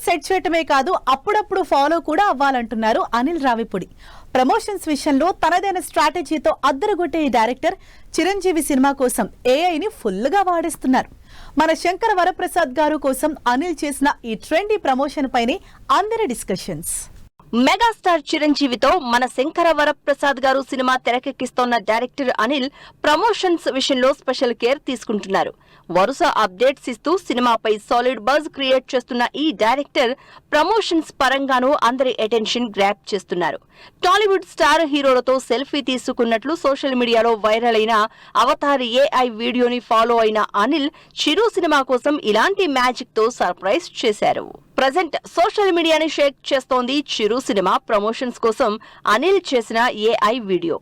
Set చేయటమే కాదు అప్పుడప్పుడు ఫాలో కూడా అవ్వాలంటున్నారు అనిల్ రావిపూడి. ప్రమోషన్స్ విషయంలో తనదైన స్ట్రాటజీతో అద్దరగొట్టే ఈ డైరెక్టర్ చిరంజీవి సినిమా కోసం ఏఐని ఫుల్ గా వాడేస్తున్నారు. మన శంకర వరప్రసాద్ గారు కోసం అనిల్ చేసిన ఈ ట్రెండీ ప్రమోషన్ పైనే అందరి డిస్కషన్స్. మెగాస్టార్ చిరంజీవితో మన శంకర వరప్రసాద్ గారు సినిమా తెరకెక్కిస్తోన్న డైరెక్టర్ అనిల్ ప్రమోషన్స్ విషయంలో స్పెషల్ కేర్ తీసుకుంటున్నారు. వరుస అప్డేట్స్ ఇస్తూ సినిమాపై సాలిడ్ బజ్ క్రియేట్ చేస్తున్న ఈ డైరెక్టర్ ప్రమోషన్స్ పరంగానూ అందరి అటెన్షన్ గ్రాప్ చేస్తున్నారు. టాలీవుడ్ స్టార్ హీరోలతో సెల్ఫీ తీసుకున్నట్లు సోషల్ మీడియాలో వైరల్ అయిన అవతార్ ఏఐ వీడియోని ఫాలో అయిన అనిల్ చిరు సినిమా కోసం ఇలాంటి మ్యాజిక్ తో సర్ప్రైజ్ చేశారు. ప్రజెంట్ సోషల్ మీడియాని షేక్ చేస్తోంది చిరు సినిమా ప్రమోషన్స్ కోసం అనిల్ చేసిన AI video.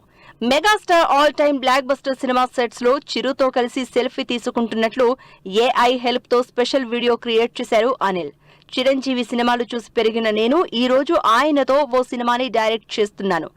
Megastar all time block buster cinema sets లో చిరుతో కలిసి సెల్ఫీ తీసుకుంటున్నట్లు ఏఐ హెల్ప్ తో స్పెషల్ వీడియో క్రియేట్ చేశారు అనిల్. చిరంజీవి సినిమాలు చూసి పెరిగిన నేను ఈ రోజు ఆయనతో ఓ సినిమాని డైరెక్ట్ చేస్తున్నాను.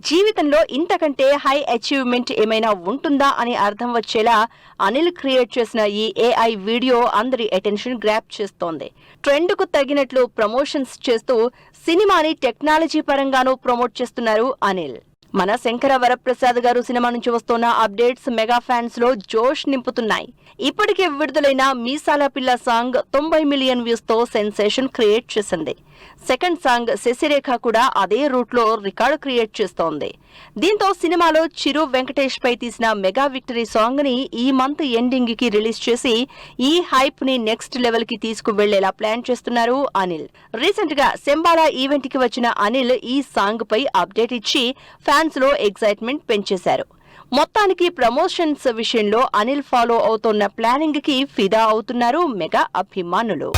జీవితంలో ఇంతకంటే హై అచీవ్మెంట్ ఏమైనా ఉంటుందా అని అర్థం వచ్చేలా అనిల్ క్రియేట్ చేసిన ఈ ఏఐ వీడియో అందరి అటెన్షన్ గ్రాప్ చేస్తోంది. ట్రెండ్ కు తగినట్లు ప్రమోషన్స్ చేస్తూ సినిమాని టెక్నాలజీ పరంగానూ ప్రమోట్ చేస్తున్నారు అనిల్. మన శంకర వరప్రసాద్ గారు సినిమా నుంచి వస్తున్న అప్డేట్స్ మెగా ఫ్యాన్స్ లో జోష్ నింపుతున్నాయి. ఇప్పటికే విడుదలైన మీసాల పిల్ల సాంగ్ 90 మిలియన్ వ్యూస్ తో సెన్సేషన్ క్రియేట్ చేసింది. సెకండ్ సాంగ్ శశిరేఖ కూడా అదే రూట్ లో రికార్డు క్రియేట్ చేస్తోంది. దీంతో సినిమాలో చిరు వెంకటేష్ పై తీసిన మెగా విక్టరీ సాంగ్ ని ఈ మంత్ ఎండింగ్ కి రిలీజ్ చేసి ఈ హైప్ ని నెక్స్ట్ లెవెల్ కి తీసుకువెళ్లేలా ప్లాన్ చేస్తున్నారు అనిల్. రీసెంట్ గా శంబాలా ఈవెంట్ కి వచ్చిన అనిల్ ఈ సాంగ్ పై అప్డేట్ ఇచ్చి ఫ్యాన్స్ లో ఎక్సైట్మెంట్ పెంచేశారు. మొత్తానికి ప్రమోషన్స్ విషయంలో అనిల్ ఫాలో అవుతున్న ప్లానింగ్ కి ఫిదా అవుతున్నారు మెగా అభిమానులు.